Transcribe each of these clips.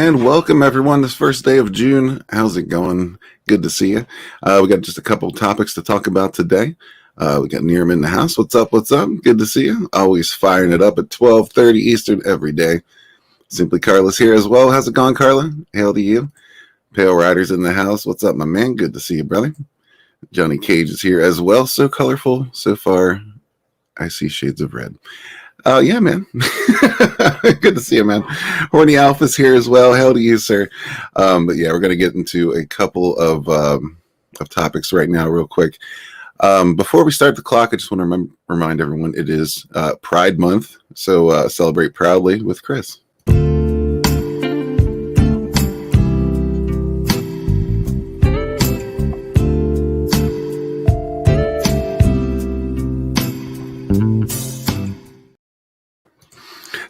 And welcome everyone this first day of June. How's it going? Good to see you. We got just a couple topics to talk about today. We got NyRiam in the house. What's up? What's up? Good to see you. Always firing it up at 12:30 Eastern every day. Simply Carla's here as well. How's it going, Carla? Hail to you. Pale Rider's in the house. What's up, my man? Good to see you, brother. Johnny Cage is here as well. So colorful so far. I see shades of red. Yeah, man. Good to see you, man. Horny Alpha's here as well. Hell to you, sir. But yeah, we're going to get into a couple of topics right now real quick. Before we start the clock, I just want to remind everyone it is Pride Month. So celebrate proudly with Chris.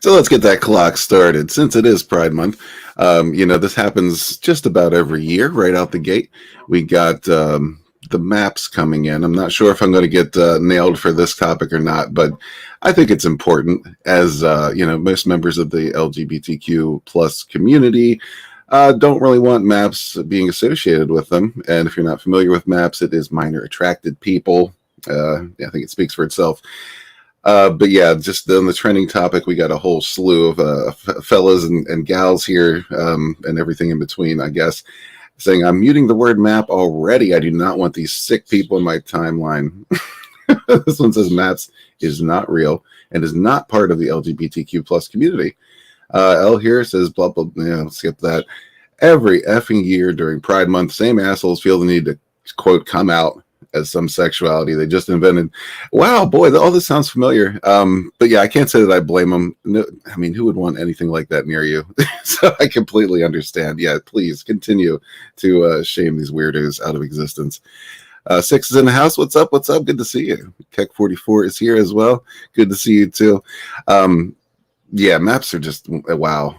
So let's get that clock started. Since it is Pride Month, this happens just about every year right out the gate. We got the maps coming in. I'm not sure if I'm going to get nailed for this topic or not, but I think it's important as, most members of the LGBTQ plus community don't really want maps being associated with them. And if you're not familiar with maps, it is minor attracted people. I think it speaks for itself. But yeah, just on the trending topic, we got a whole slew of fellas and gals here and everything in between, I guess, saying, I'm muting the word map already. I do not want these sick people in my timeline. This one says maps is not real and is not part of the LGBTQ plus community. L here says, blah, blah, skip that. Every effing year during Pride Month, same assholes feel the need to, quote, come out as some sexuality they just invented. Wow, boy, all this sounds familiar. But yeah, I can't say that I blame them. No, I mean, who would want anything like that near you? So I completely understand. Yeah, please continue to shame these weirdos out of existence. Six is in the house. What's up? What's up? Good to see you. Keck 44 is here as well. Good to see you too. Yeah, maps are just wow.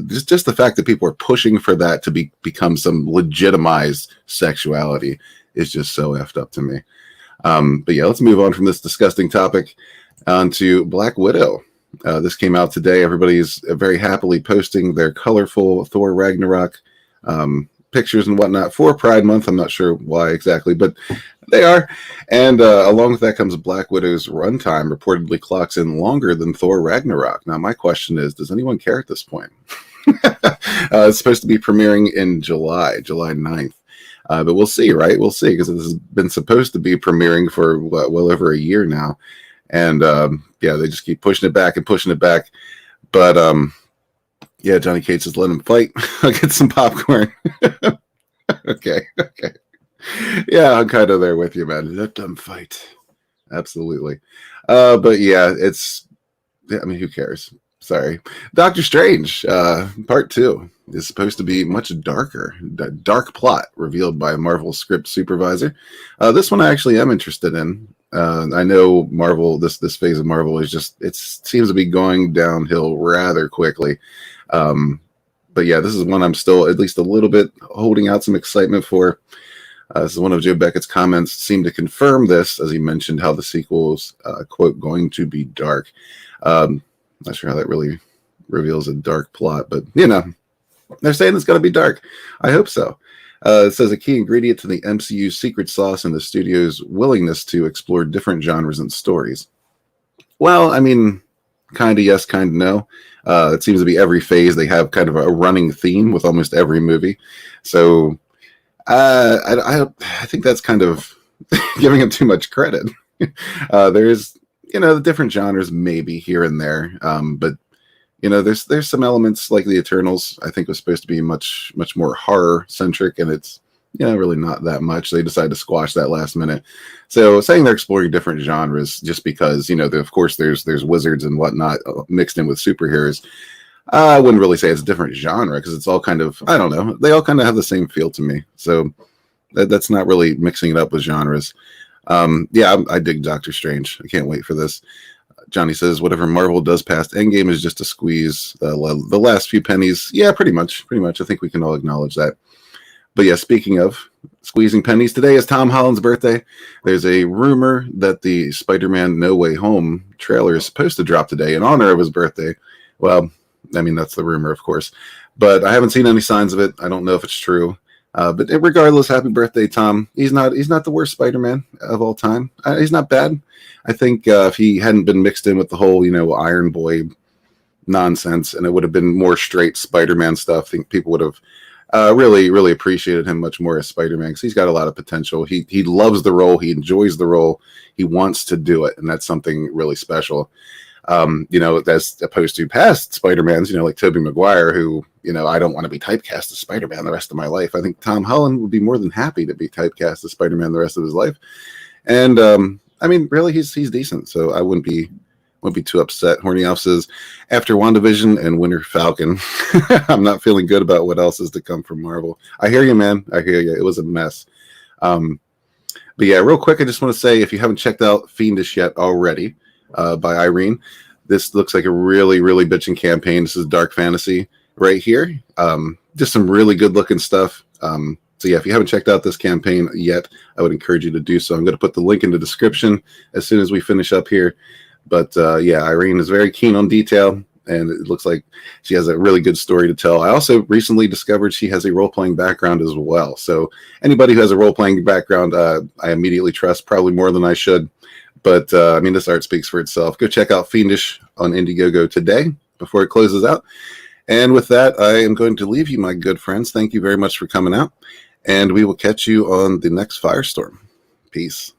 Just the fact that people are pushing for that to become some legitimized sexuality is just so effed up to me. But yeah, let's move on from this disgusting topic onto Black Widow. This came out today. Everybody's very happily posting their colorful Thor Ragnarok pictures and whatnot for Pride Month. I'm not sure why exactly, but they are. And along with that comes Black Widow's runtime reportedly clocks in longer than Thor Ragnarok. Now, my question is, does anyone care at this point? It's supposed to be premiering in July 9th. But we'll see, right? We'll see, because this has been supposed to be premiering for well over a year now. And yeah, they just keep pushing it back and pushing it back. But yeah, Johnny Cage says, let him fight. I'll get some popcorn. Okay. Yeah, I'm kind of there with you, man. Let them fight. Absolutely. But yeah, who cares? Sorry. Doctor Strange, part 2 is supposed to be much darker. Dark plot revealed by Marvel script supervisor. This one I actually am interested in. I know Marvel, this phase of Marvel is it seems to be going downhill rather quickly. But yeah, this is one I'm still at least a little bit holding out some excitement for. This is one of Joe Beckett's comments seemed to confirm this, as he mentioned how the sequel's, quote, going to be dark. Not sure how that really reveals a dark plot, but, they're saying it's going to be dark. I hope so. It says a key ingredient to the MCU's secret sauce and the studio's willingness to explore different genres and stories. Well, I mean, kind of yes, kind of no. It seems to be every phase they have kind of a running theme with almost every movie. So I think that's kind of giving them too much credit. There's, the different genres maybe here and there. But, there's some elements like the Eternals, I think was supposed to be much, much more horror centric. And it's, really not that much. They decided to squash that last minute. So saying they're exploring different genres just because, of course, there's wizards and whatnot mixed in with superheroes. I wouldn't really say it's a different genre because it's all kind of, I don't know. They all kind of have the same feel to me. So that's not really mixing it up with genres. Yeah, I dig Doctor Strange. I can't wait for this. Johnny says, whatever Marvel does past Endgame is just to squeeze the last few pennies. Yeah, pretty much. I think we can all acknowledge that. But yeah, speaking of squeezing pennies, today is Tom Holland's birthday. There's a rumor that the Spider-Man No Way Home trailer is supposed to drop today in honor of his birthday. Well, I mean, that's the rumor, of course. But I haven't seen any signs of it. I don't know if it's true. But regardless, happy birthday, Tom. He's not the worst Spider-Man of all time. He's not bad. I think if he hadn't been mixed in with the whole, Iron Boy nonsense, and it would have been more straight Spider-Man stuff, I think people would have really, really appreciated him much more as Spider-Man, because he's got a lot of potential. He loves the role. He enjoys the role. He wants to do it, and that's something really special. As opposed to past Spider-Mans, like Tobey Maguire, who, I don't want to be typecast as Spider-Man the rest of my life. I think Tom Holland would be more than happy to be typecast as Spider-Man the rest of his life. And, I mean, really, he's decent, so I wouldn't be too upset. Horny Elf says, after WandaVision and Winter Falcon, I'm not feeling good about what else is to come from Marvel. I hear you, man. I hear you. It was a mess. But yeah, real quick, I just want to say, if you haven't checked out Fiendish yet already, by Irene, this looks like a really, really bitchin' campaign. This is dark fantasy right here. Just some really good looking stuff. So yeah, if you haven't checked out this campaign yet, I would encourage you to do so. I'm going to put the link in the description as soon as we finish up here. But yeah, Irene is very keen on detail, and it looks like she has a really good story to tell. I also recently discovered she has a role-playing background as well. So anybody who has a role-playing background, I immediately trust, probably more than I should. But I mean, this art speaks for itself. Go check out Fiendish on Indiegogo today before it closes out. And with that, I am going to leave you, my good friends. Thank you very much for coming out, and we will catch you on the next Firestorm. Peace.